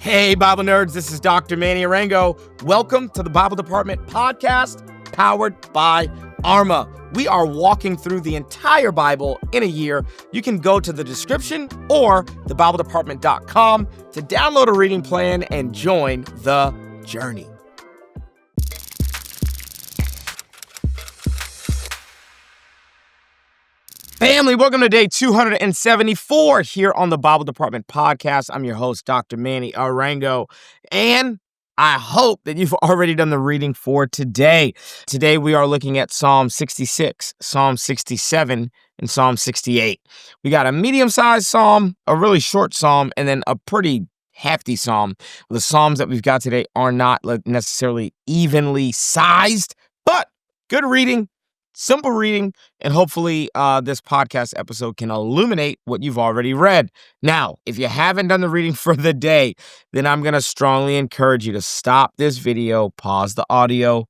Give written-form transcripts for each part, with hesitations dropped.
Hey, Bible nerds, this is Dr. Manny Arango. Welcome to the Bible Department podcast, powered by Arma. We are walking through the entire Bible in a year. You can go to the description or thebibledepartment.com to download a reading plan and join the journey. Family, welcome to day 274 here on the Bible Department podcast. I'm your host, Dr. Manny Arango, and I hope that you've already done the reading for today. Today, we are looking at Psalm 66, Psalm 67, and Psalm 68. We got a medium-sized psalm, a really short psalm, and then a pretty hefty psalm. The psalms that we've got today are not necessarily evenly sized, but good reading. Simple reading, and hopefully this podcast episode can illuminate what you've already read. Now, if you haven't done the reading for the day, then I'm going to strongly encourage you to stop this video, pause the audio,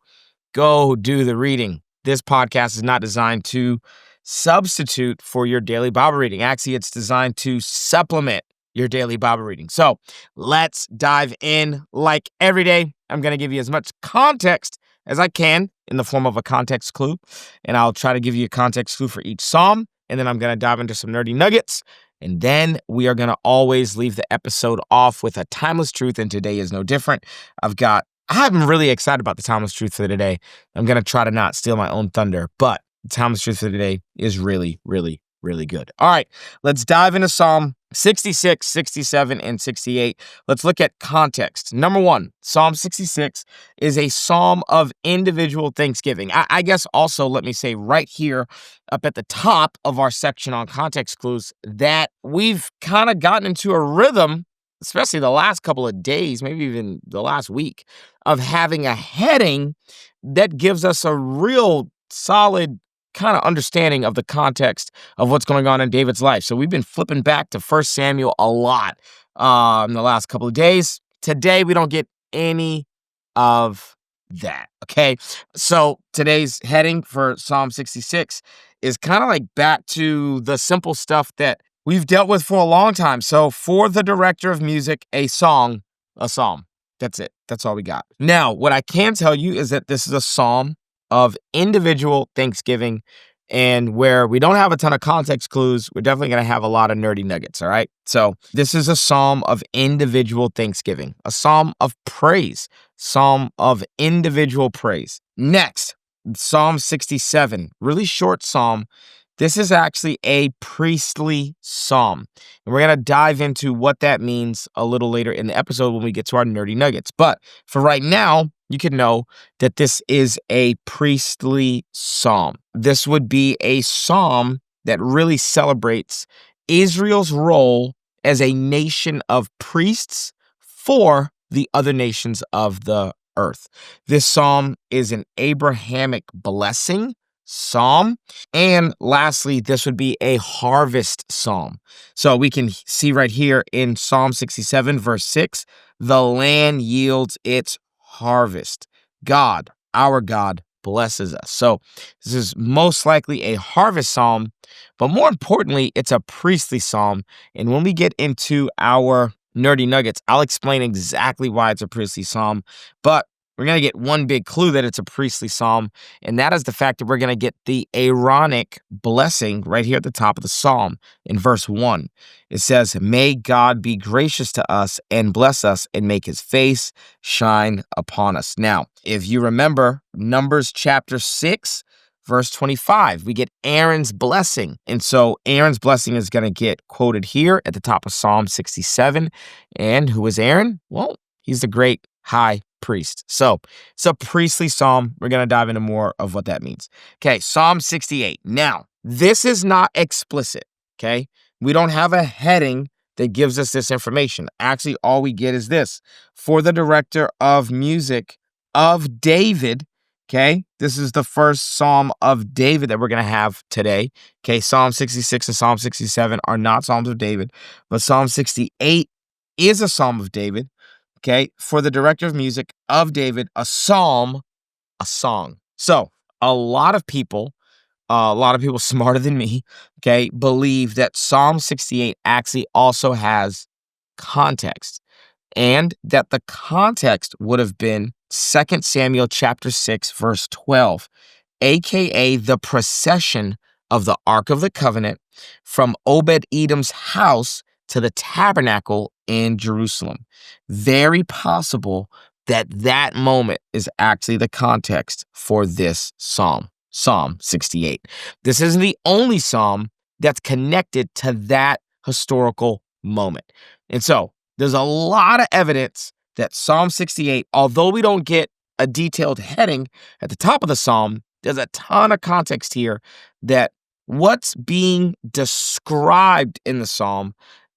go do the reading. This podcast is not designed to substitute for your daily Bible reading. Actually, it's designed to supplement your daily Bible reading. So let's dive in. Like every day, I'm going to give you as much context as I can in the form of a context clue. And I'll try to give you a context clue for each psalm. And then I'm going to dive into some nerdy nuggets. And then we are going to always leave the episode off with a timeless truth. And today is no different. I'm really excited about the timeless truth for today. I'm going to try to not steal my own thunder, but the timeless truth for today is really, really, really good. All right, let's dive into Psalm 66, 67, and 68. Let's look at context. Number one, Psalm 66 is a psalm of individual thanksgiving. I guess also let me say right here up at the top of our section on context clues that we've kind of gotten into a rhythm, especially the last couple of days, maybe even the last week, of having a heading that gives us a real solid kind of understanding of the context of what's going on in David's life. So we've been flipping back to 1 Samuel a lot in the last couple of days. Today, we don't get any of that, okay? So today's heading for Psalm 66 is kind of like back to the simple stuff that we've dealt with for a long time. So for the director of music, a song, a psalm. That's it. That's all we got. Now, what I can tell you is that this is a psalm of individual thanksgiving, and where we don't have a ton of context clues, we're definitely going to have a lot of nerdy nuggets, all right? So this is a psalm of individual thanksgiving, a psalm of praise, psalm of individual praise. Next, Psalm 67, really short psalm. This is actually a priestly psalm, and we're going to dive into what that means a little later in the episode when we get to our nerdy nuggets. But for right now, you can know that this is a priestly psalm. This would be a psalm that really celebrates Israel's role as a nation of priests for the other nations of the earth. This psalm is an Abrahamic blessing psalm. And lastly, this would be a harvest psalm. So we can see right here in Psalm 67, verse 6, the land yields its harvest. God, our God, blesses us. So this is most likely a harvest psalm, but more importantly, it's a priestly psalm. And when we get into our nerdy nuggets, I'll explain exactly why it's a priestly psalm. But we're going to get one big clue that it's a priestly psalm, and that is the fact that we're going to get the Aaronic blessing right here at the top of the psalm in verse 1. It says, "May God be gracious to us and bless us and make his face shine upon us." Now, if you remember Numbers chapter 6, verse 25, we get Aaron's blessing. And so Aaron's blessing is going to get quoted here at the top of Psalm 67. And who is Aaron? Well, he's the great high priest. So it's a priestly psalm. We're going to dive into more of what that means. Okay, Psalm 68. Now, this is not explicit, okay? We don't have a heading that gives us this information. Actually, all we get is this. For the director of music of David, okay? This is the first psalm of David that we're going to have today. Okay, Psalm 66 and Psalm 67 are not psalms of David, but Psalm 68 is a psalm of David. Okay, for the director of music of David, a psalm, a song. So a lot of people smarter than me, okay, believe that Psalm 68 actually also has context. and that the context would have been 2 Samuel chapter 6, verse 12, aka the procession of the Ark of the Covenant from Obed-Edom's house to the tabernacle in Jerusalem. Very possible that that moment is actually the context for this psalm, Psalm 68. This isn't the only psalm that's connected to that historical moment. And so there's a lot of evidence that Psalm 68, although we don't get a detailed heading at the top of the psalm, there's a ton of context here that what's being described in the psalm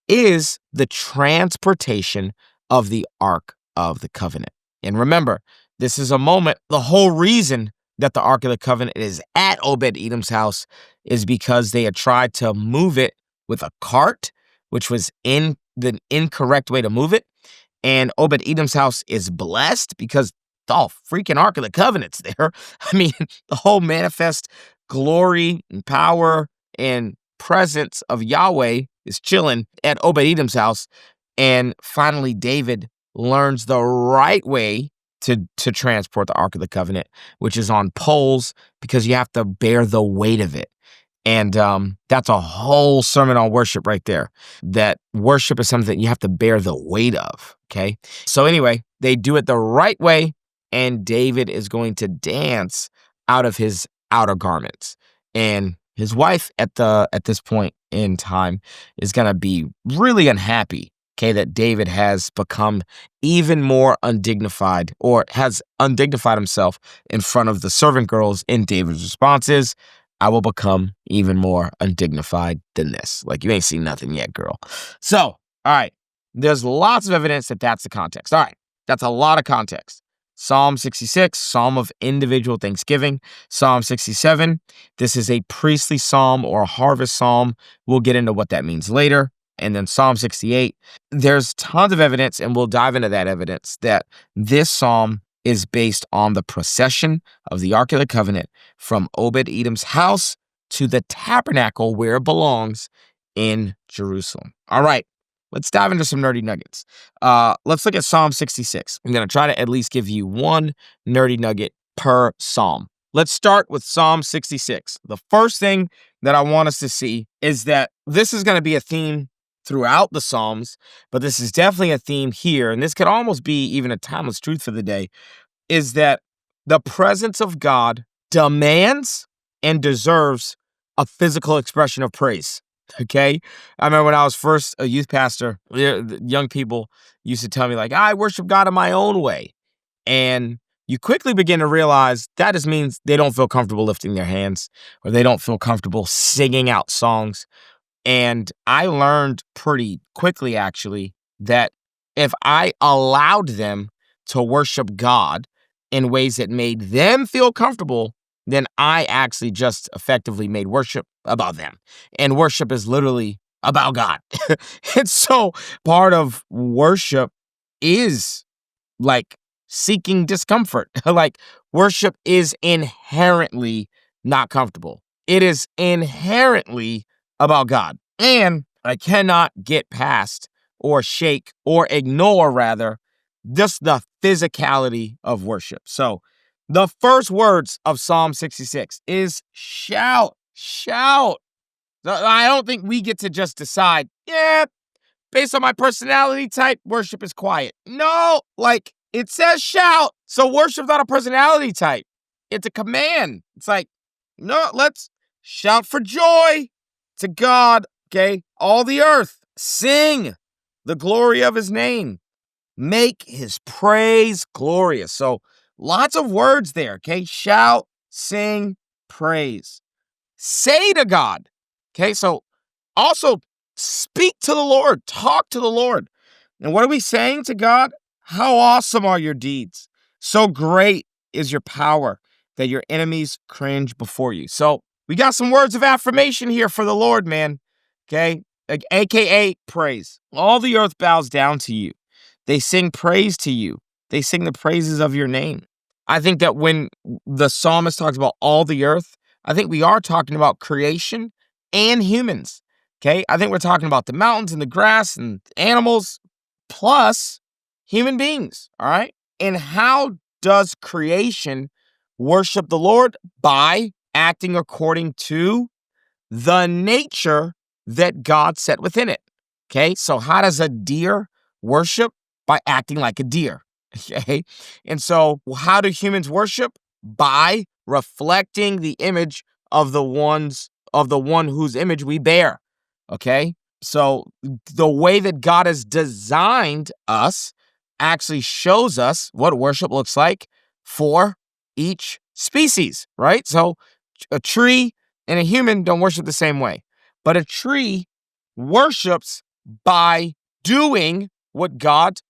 is the transportation of the Ark of the Covenant. And remember, this is a moment, the whole reason that the Ark of the Covenant is at Obed-Edom's house is because they had tried to move it with a cart, which was in the incorrect way to move it. And Obed-Edom's house is blessed because the freaking Ark of the Covenant's there. I mean, the whole manifest glory and power and presence of Yahweh is chilling at Obed-Edom's house. And finally, David learns the right way to transport the Ark of the Covenant, which is on poles because you have to bear the weight of it. And that's a whole sermon on worship right there, that worship is something that you have to bear the weight of, okay? So anyway, they do it the right way, and David is going to dance out of his outer garments. And his wife at this point in time is going to be really unhappy, okay, that David has become even more undignified or has undignified himself in front of the servant girls. And David's response is, I will become even more undignified than this. Like, you ain't seen nothing yet, girl. So, all right, there's lots of evidence that that's the context. All right, that's a lot of context. Psalm 66, Psalm of individual thanksgiving. Psalm 67, this is a priestly psalm or a harvest psalm. We'll get into what that means later. And then Psalm 68, there's tons of evidence, and we'll dive into that evidence, that this psalm is based on the procession of the Ark of the Covenant from Obed-Edom's house to the tabernacle where it belongs in Jerusalem. All right, let's dive into some nerdy nuggets. Let's look at Psalm 66. I'm going to try to at least give you one nerdy nugget per psalm. Let's start with Psalm 66. The first thing that I want us to see is that this is going to be a theme throughout the Psalms, but this is definitely a theme here, and this could almost be even a timeless truth for the day, is that the presence of God demands and deserves a physical expression of praise, okay? I remember when I was first a youth pastor, the young people used to tell me, like, I worship God in my own way, and you quickly begin to realize that just means they don't feel comfortable lifting their hands, or they don't feel comfortable singing out songs. And I learned pretty quickly, actually, that if I allowed them to worship God in ways that made them feel comfortable, then I actually just effectively made worship about them. And worship is literally about God. And so part of worship is like seeking discomfort. Like, worship is inherently not comfortable. It is inherently about God. And I cannot get past or shake or ignore, rather, just the physicality of worship. So the first words of Psalm 66 is shout, shout. I don't think we get to just decide, yeah, based on my personality type, worship is quiet. No, like, it says shout. So worship's not a personality type. It's a command. It's like, no, let's shout for joy to God, okay? All the earth, sing the glory of his name. Make his praise glorious. So lots of words there, okay? Shout, sing, praise. Say to God, okay? So also speak to the Lord, talk to the Lord. And what are we saying to God? How awesome are your deeds? So great is your power that your enemies cringe before you. So we got some words of affirmation here for the Lord, man. Okay? Like, AKA praise. All the earth bows down to you. They sing praise to you. They sing the praises of your name. I think that when the psalmist talks about all the earth, I think we are talking about creation and humans. Okay? I think we're talking about the mountains and the grass and animals, plus human beings, all right? And how does creation worship the Lord? By acting according to the nature that God set within it. Okay, so how does a deer worship? By acting like a deer. Okay, and so how do humans worship? By reflecting the image of the one whose image we bear. Okay, so the way that God has designed us actually shows us what worship looks like for each species, right? So a tree and a human don't worship the same way, but a tree worships by doing what God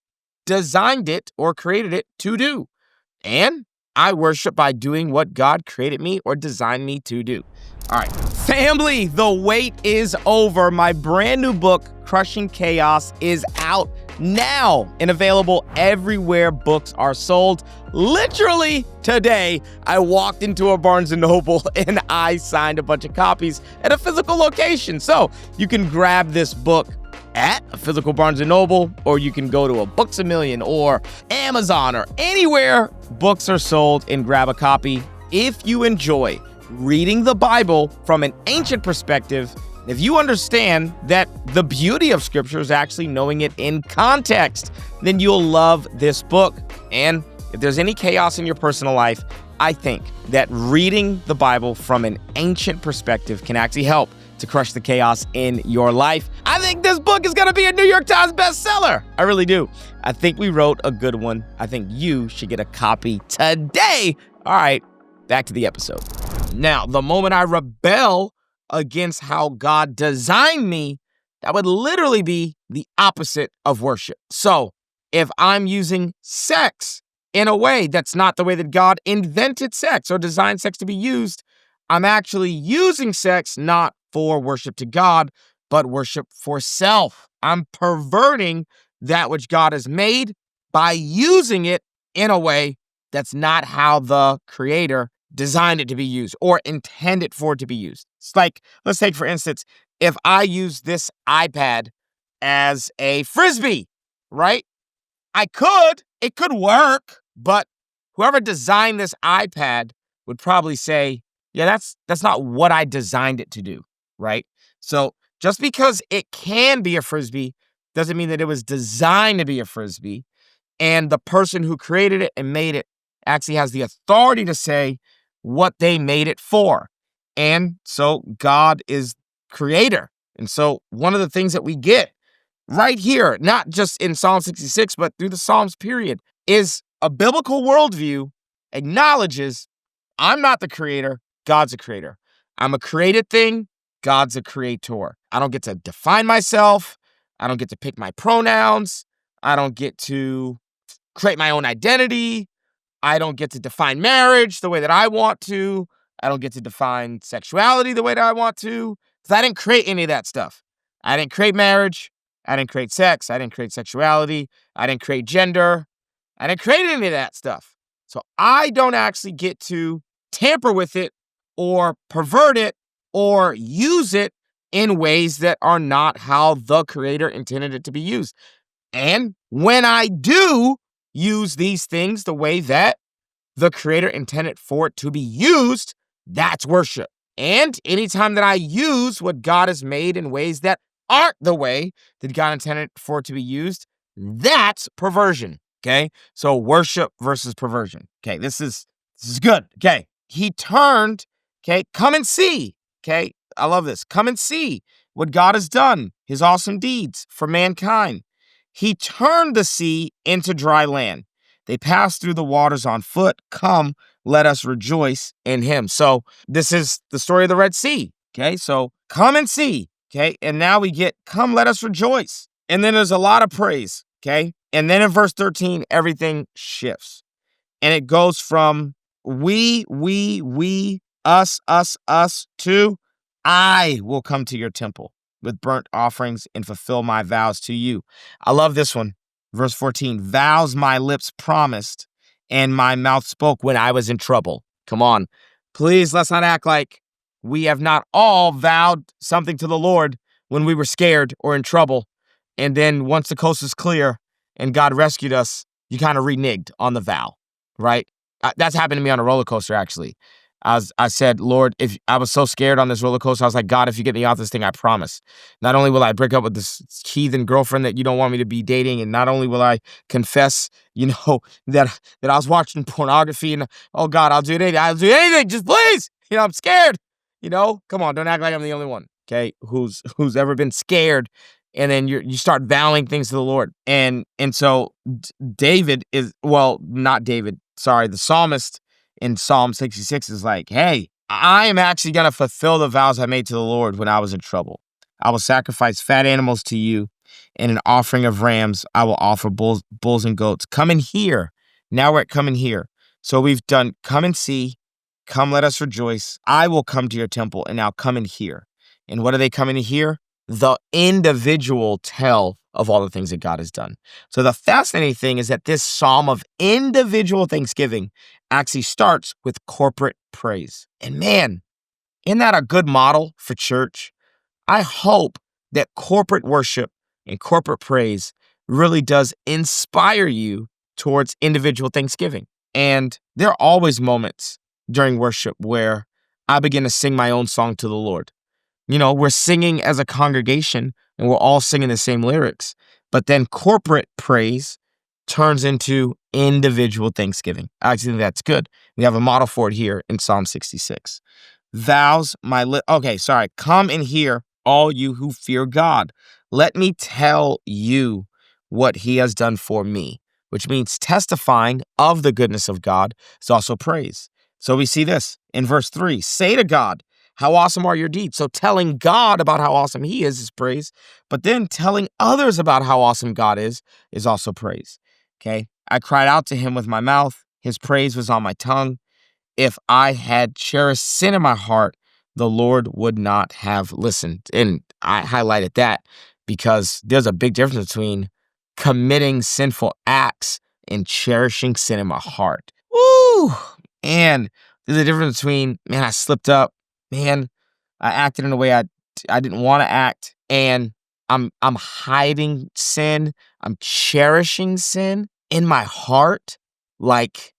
designed it or created it to do. And I worship by doing what God created me or designed me to do. All right, family, the wait is over. My brand new book, Crushing Chaos, is out now and available everywhere books are sold. Literally today, I walked into a Barnes & Noble and I signed a bunch of copies at a physical location. So you can grab this book at a physical Barnes & Noble, or you can go to a Books A Million or Amazon or anywhere books are sold and grab a copy. If you enjoy reading the Bible from an ancient perspective, if you understand that the beauty of Scripture is actually knowing it in context, then you'll love this book. And if there's any chaos in your personal life, I think that reading the Bible from an ancient perspective can actually help to crush the chaos in your life. I think this book is going to be a New York Times bestseller. I really do. I think we wrote a good one. I think you should get a copy today. All right, back to the episode. Now, the moment I rebel against how God designed me, that would literally be the opposite of worship. So if I'm using sex in a way that's not the way that God invented sex or designed sex to be used, I'm actually using sex not for worship to God, but worship for self. I'm perverting that which God has made by using it in a way that's not how the Creator designed it to be used or intended for it to be used. It's like, let's take, for instance, if I use this iPad as a Frisbee, right? It could work, but whoever designed this iPad would probably say, yeah, that's not what I designed it to do, right? So just because it can be a Frisbee doesn't mean that it was designed to be a Frisbee. And the person who created it and made it actually has the authority to say what they made it for. And so God is creator. And so one of the things that we get right here, not just in Psalm 66, but through the Psalms period, is a biblical worldview acknowledges I'm not the creator, God's a creator. I'm a created thing, God's a creator. I don't get to define myself. I don't get to pick my pronouns. I don't get to create my own identity. I don't get to define marriage the way that I want to. I don't get to define sexuality the way that I want to, because I didn't create any of that stuff. I didn't create marriage. I didn't create sex. I didn't create sexuality. I didn't create gender. I didn't create any of that stuff. So I don't actually get to tamper with it or pervert it or use it in ways that are not how the Creator intended it to be used. And when I do use these things the way that the Creator intended for it to be used, that's worship. And anytime that I use what God has made in ways that aren't the way that God intended for it to be used, that's perversion. Okay, so worship versus perversion. Okay, this is good. Okay, he turned. Okay, come and see. Okay, I love this. Come and see what God has done, his awesome deeds for mankind. He turned the sea into dry land. They passed through the waters on foot. Come, let us rejoice in him. So this is the story of the Red Sea. Okay, so come and see. Okay, and now we get, come, let us rejoice. And then there's a lot of praise. Okay, and then in verse 13, everything shifts. And it goes from we, us, to I will come to your temple with burnt offerings and fulfill my vows to you. I love this one. Verse 14, vows my lips promised and my mouth spoke when I was in trouble. Come on. Please, let's not act like we have not all vowed something to the Lord when we were scared or in trouble. And then once the coast is clear, and God rescued us, you kind of reneged on the vow, right? That's happened to me on a roller coaster, actually. I said, Lord, if I was so scared on this roller coaster, I was like, God, if you get me off this thing, I promise. Not only will I break up with this heathen girlfriend that you don't want me to be dating, and not only will I confess, that I was watching pornography, and oh God, I'll do anything. I'll do anything. Just please. I'm scared. Come on, don't act like I'm the only one. Okay, who's ever been scared, and then you start vowing things to the Lord, and so David is not David. Sorry, the psalmist in Psalm 66 is like, hey, I am actually going to fulfill the vows I made to the Lord when I was in trouble. I will sacrifice fat animals to you, and an offering of rams I will offer bulls and goats. Come and hear. Now we're at come and hear. So we've done come and see, come let us rejoice. I will come to your temple, and now come and hear. And what are they coming to hear? The individual tell of all the things that God has done. So the fascinating thing is that this psalm of individual thanksgiving actually starts with corporate praise. And man, isn't that a good model for church? I hope that corporate worship and corporate praise really does inspire you towards individual thanksgiving. And there are always moments during worship where I begin to sing my own song to the Lord. We're singing as a congregation and we're all singing the same lyrics, but then corporate praise turns into individual thanksgiving. I actually think that's good. We have a model for it here in Psalm 66. Come and hear, all you who fear God. Let me tell you what he has done for me, which means testifying of the goodness of God is also praise. So we see this in verse 3. Say to God, how awesome are your deeds? So telling God about how awesome he is praise, but then telling others about how awesome God is also praise. Okay? I cried out to him with my mouth. His praise was on my tongue. If I had cherished sin in my heart, the Lord would not have listened. And I highlighted that because there's a big difference between committing sinful acts and cherishing sin in my heart. Woo! And there's a difference between, man, I slipped up. Man, I acted in a way I didn't want to act, and I'm hiding sin. I'm cherishing sin in my heart. Like,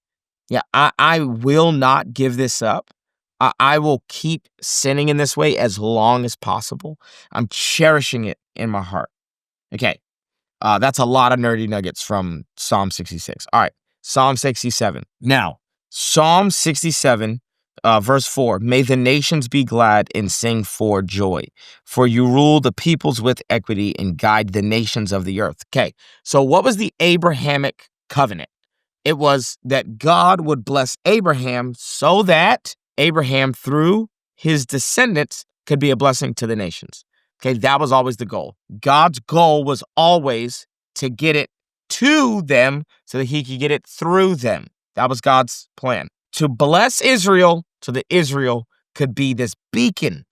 yeah, I will not give this up. I will keep sinning in this way as long as possible. I'm cherishing it in my heart. Okay, that's a lot of nerdy nuggets from Psalm 66. All right, Psalm 67. Now, Psalm 67, verse 4, may the nations be glad and sing for joy, for you rule the peoples with equity and guide the nations of the earth. Okay, so what was the Abrahamic covenant? It was that God would bless Abraham so that Abraham, through his descendants, could be a blessing to the nations. Okay, that was always the goal. God's goal was always to get it to them so that he could get it through them. That was God's plan. To bless Israel so that Israel could be this beacon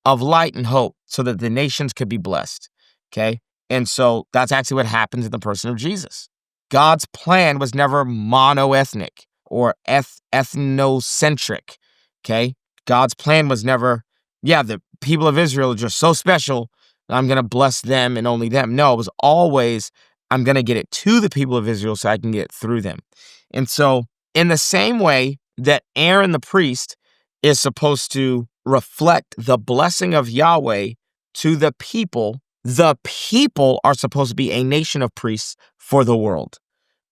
of light and hope so that the nations could be blessed. Okay, and so that's actually what happens in the person of Jesus. God's plan was never monoethnic or ethnocentric, okay? God's plan was never, the people of Israel are just so special, I'm going to bless them and only them. No, it was always, I'm going to get it to the people of Israel so I can get it through them. And so in the same way that Aaron the priest is supposed to reflect the blessing of Yahweh to the people are supposed to be a nation of priests for the world.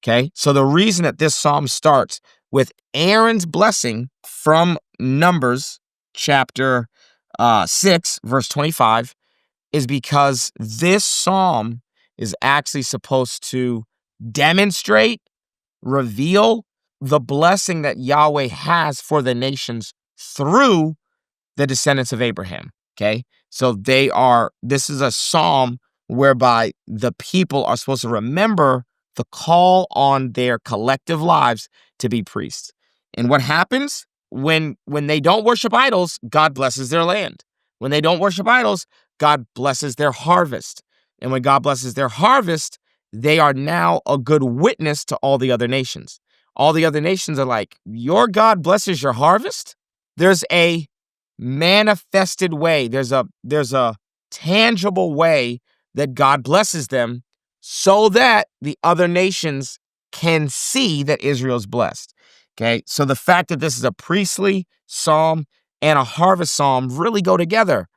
Okay, so the reason that this psalm starts with Aaron's blessing from Numbers chapter 6, verse 25, is because this psalm is actually supposed to demonstrate, reveal the blessing that Yahweh has for the nations through the descendants of Abraham. Okay, so this is a psalm whereby the people are supposed to remember the call on their collective lives to be priests. And what happens when they don't worship idols, God blesses their land. When they don't worship idols, God blesses their harvest. And when God blesses their harvest, they are now a good witness to all the other nations. All the other nations are like, your God blesses your harvest? There's a manifested way. There's a tangible way that God blesses them so that the other nations can see that Israel's blessed. Okay, so the fact that this is a priestly psalm and a harvest psalm really go together,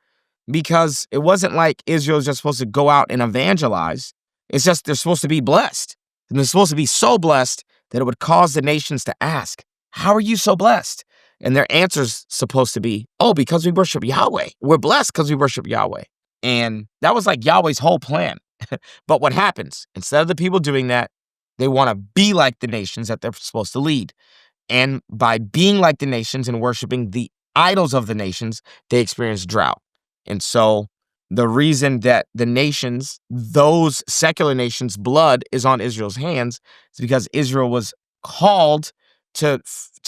because it wasn't like Israel's just supposed to go out and evangelize. It's just they're supposed to be blessed. And they're supposed to be so blessed that it would cause the nations to ask, how are you so blessed? And their answer's supposed to be, oh, because we worship Yahweh. We're blessed because we worship Yahweh. And that was like Yahweh's whole plan. But what happens? Instead of the people doing that, they want to be like the nations that they're supposed to lead. And by being like the nations and worshiping the idols of the nations, they experience drought. And so the reason that the nations, those secular nations' blood is on Israel's hands is because Israel was called to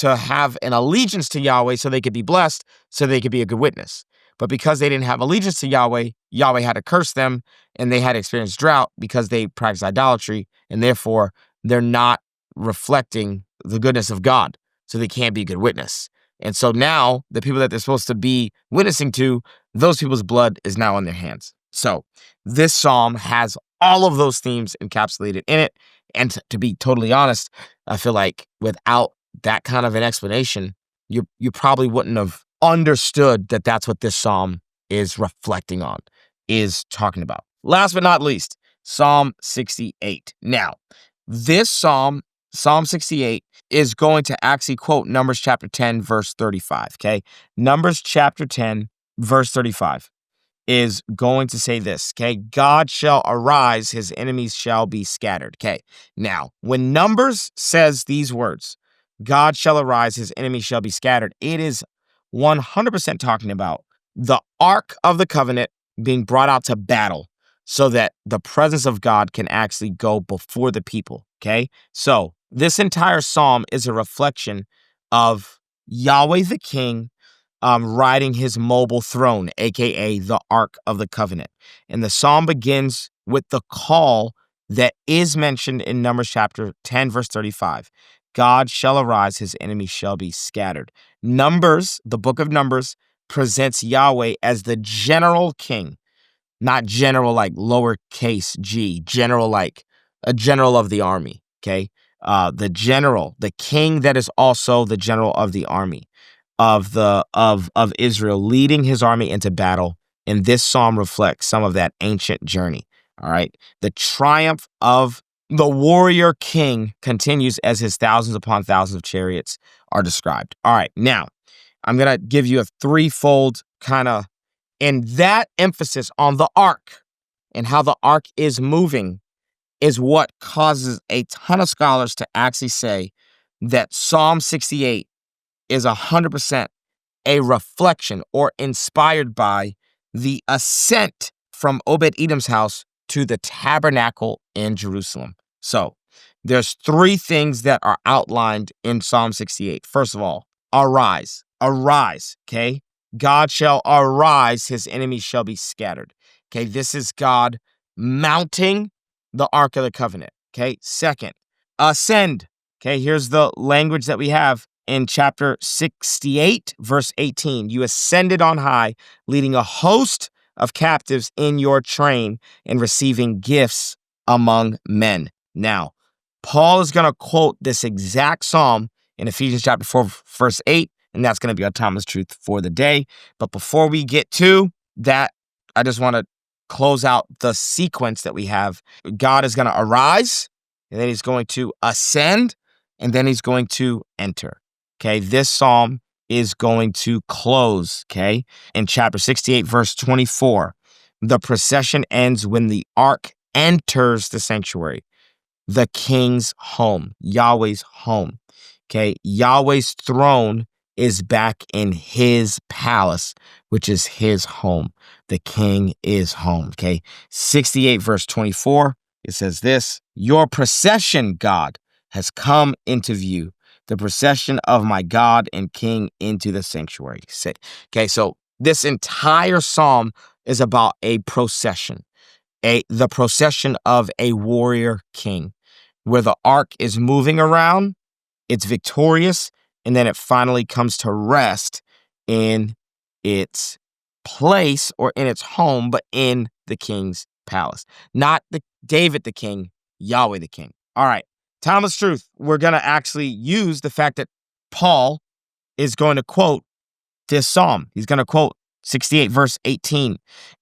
have an allegiance to Yahweh so they could be blessed, so they could be a good witness. But because they didn't have allegiance to Yahweh, Yahweh had to curse them, and they had to experience drought because they practice idolatry, and therefore they're not reflecting the goodness of God, so they can't be a good witness. And so now the people that they're supposed to be witnessing to, those people's blood is now on their hands. So this psalm has all of those themes encapsulated in it. And to be totally honest, I feel like without that kind of an explanation, you probably wouldn't have understood that that's what this psalm is reflecting on, is talking about. Last but not least, Psalm 68. Now, this Psalm 68, is going to actually quote Numbers chapter 10, verse 35, okay? Numbers chapter 10, verse 35 is going to say this, okay? God shall arise, his enemies shall be scattered, okay? Now, when Numbers says these words, God shall arise, his enemies shall be scattered, it is 100% talking about the Ark of the Covenant being brought out to battle so that the presence of God can actually go before the people, okay? So this entire psalm is a reflection of Yahweh the King riding his mobile throne, aka the Ark of the Covenant. And the psalm begins with the call that is mentioned in Numbers chapter 10, verse 35. God shall arise, his enemies shall be scattered. Numbers, the book of Numbers, presents Yahweh as the general king, not general like lowercase g, general like a general of the army, okay? The general, the king that is also the general of the army of Israel, leading his army into battle. And this psalm reflects some of that ancient journey. All right. The triumph of the warrior king continues as his thousands upon thousands of chariots are described. All right. Now, I'm going to give you a threefold kind of, and that emphasis on the ark and how the ark is moving is what causes a ton of scholars to actually say that Psalm 68 is 100% a reflection or inspired by the ascent from Obed-Edom's house to the tabernacle in Jerusalem. So there's three things that are outlined in Psalm 68. First of all, arise, okay? God shall arise, his enemies shall be scattered. Okay, this is God mounting the Ark of the Covenant. Okay, second, ascend. Okay, here's the language that we have in chapter 68, verse 18. You ascended on high, leading a host of captives in your train and receiving gifts among men. Now, Paul is going to quote this exact psalm in Ephesians chapter 4, verse 8, and that's going to be our Thomas truth for the day. But before we get to that, I just want to close out the sequence that we have. God is going to arise, and then he's going to ascend, and then he's going to enter. Okay, this psalm is going to close, okay, in chapter 68, verse 24. The procession ends when the ark enters the sanctuary, the king's home, Yahweh's home. Okay, Yahweh's throne is back in his palace, which is his home. The king is home. Okay, 68, verse 24, it says this: your procession, God, has come into view. The procession of my God and King into the sanctuary. Okay, so this entire psalm is about a procession, the procession of a warrior king, where the ark is moving around, it's victorious, and then it finally comes to rest in its place or in its home, but in the king's palace. Not the David the king, Yahweh the king. All right, timeless truth. We're going to actually use the fact that Paul is going to quote this psalm. He's going to quote 68 verse 18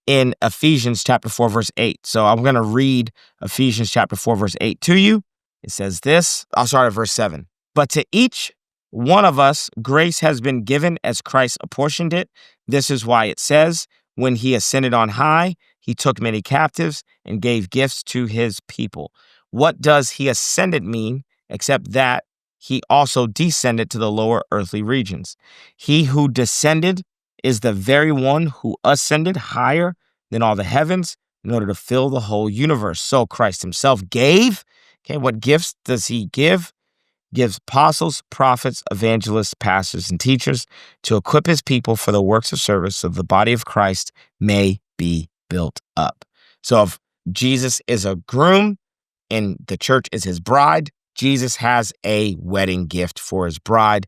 in Ephesians chapter 4 verse 8. So I'm going to read Ephesians chapter 4 verse 8 to you. It says this. I'll start at verse 7. But to each one of us grace has been given as Christ apportioned it. This is why it says, when he ascended on high, he took many captives and gave gifts to his people. What does he ascended mean except that he also descended to the lower earthly regions? He who descended is the very one who ascended higher than all the heavens in order to fill the whole universe. So Christ himself gave. Okay, what gifts does he give? Gives apostles, prophets, evangelists, pastors, and teachers to equip his people for the works of service so the body of Christ may be built up. So if Jesus is a groom and the church is his bride, Jesus has a wedding gift for his bride,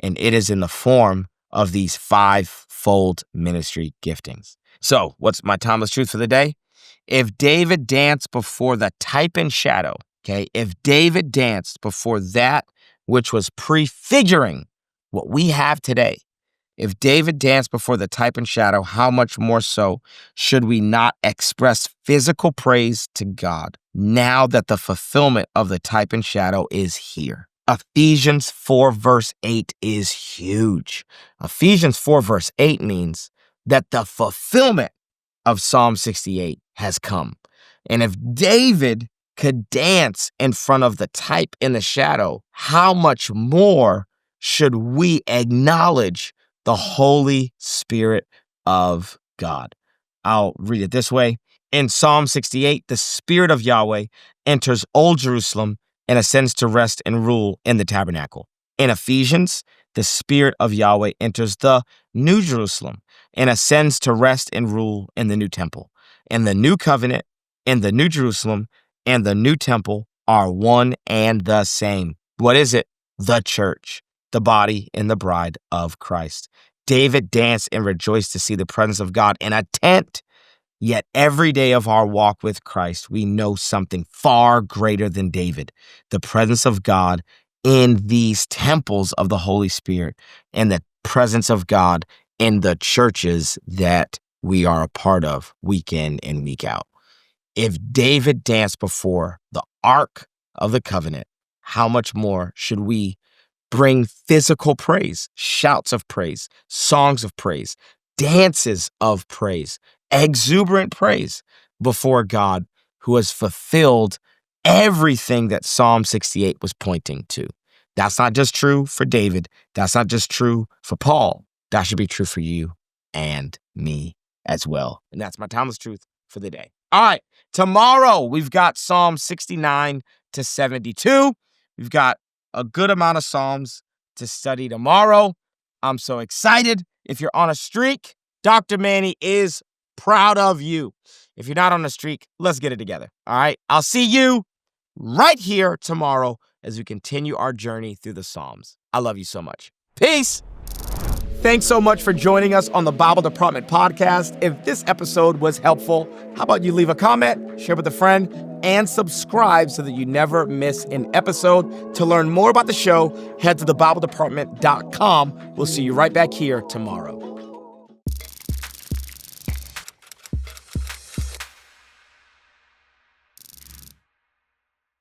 and it is in the form of these five-fold ministry giftings. So what's my timeless truth for the day? If David danced before the type and shadow, okay, if David danced before that which was prefiguring what we have today, if David danced before the type and shadow, how much more so should we not express physical praise to God now that the fulfillment of the type and shadow is here? Ephesians 4 verse 8 is huge. Ephesians 4 verse 8 means that the fulfillment of Psalm 68 has come. And if David could dance in front of the type in the shadow, how much more should we acknowledge the Holy Spirit of God? I'll read it this way. In Psalm 68, the Spirit of Yahweh enters Old Jerusalem and ascends to rest and rule in the tabernacle. In Ephesians, the Spirit of Yahweh enters the New Jerusalem and ascends to rest and rule in the new temple. In the new covenant, in the New Jerusalem, and the new temple are one and the same. What is it? The church, the body and the bride of Christ. David danced and rejoiced to see the presence of God in a tent. Yet every day of our walk with Christ, we know something far greater than David, the presence of God in these temples of the Holy Spirit and the presence of God in the churches that we are a part of week in and week out. If David danced before the Ark of the Covenant, how much more should we bring physical praise, shouts of praise, songs of praise, dances of praise, exuberant praise before God who has fulfilled everything that Psalm 68 was pointing to? That's not just true for David. That's not just true for Paul. That should be true for you and me as well. And that's my timeless truth for the day. All right, tomorrow we've got Psalm 69 to 72. We've got a good amount of Psalms to study tomorrow. I'm so excited. If you're on a streak, Dr. Manny is proud of you. If you're not on a streak, let's get it together. All right, I'll see you right here tomorrow as we continue our journey through the Psalms. I love you so much. Peace. Thanks so much for joining us on the Bible Department podcast. If this episode was helpful, how about you leave a comment, share with a friend, and subscribe so that you never miss an episode. To learn more about the show, head to thebibledepartment.com. We'll see you right back here tomorrow.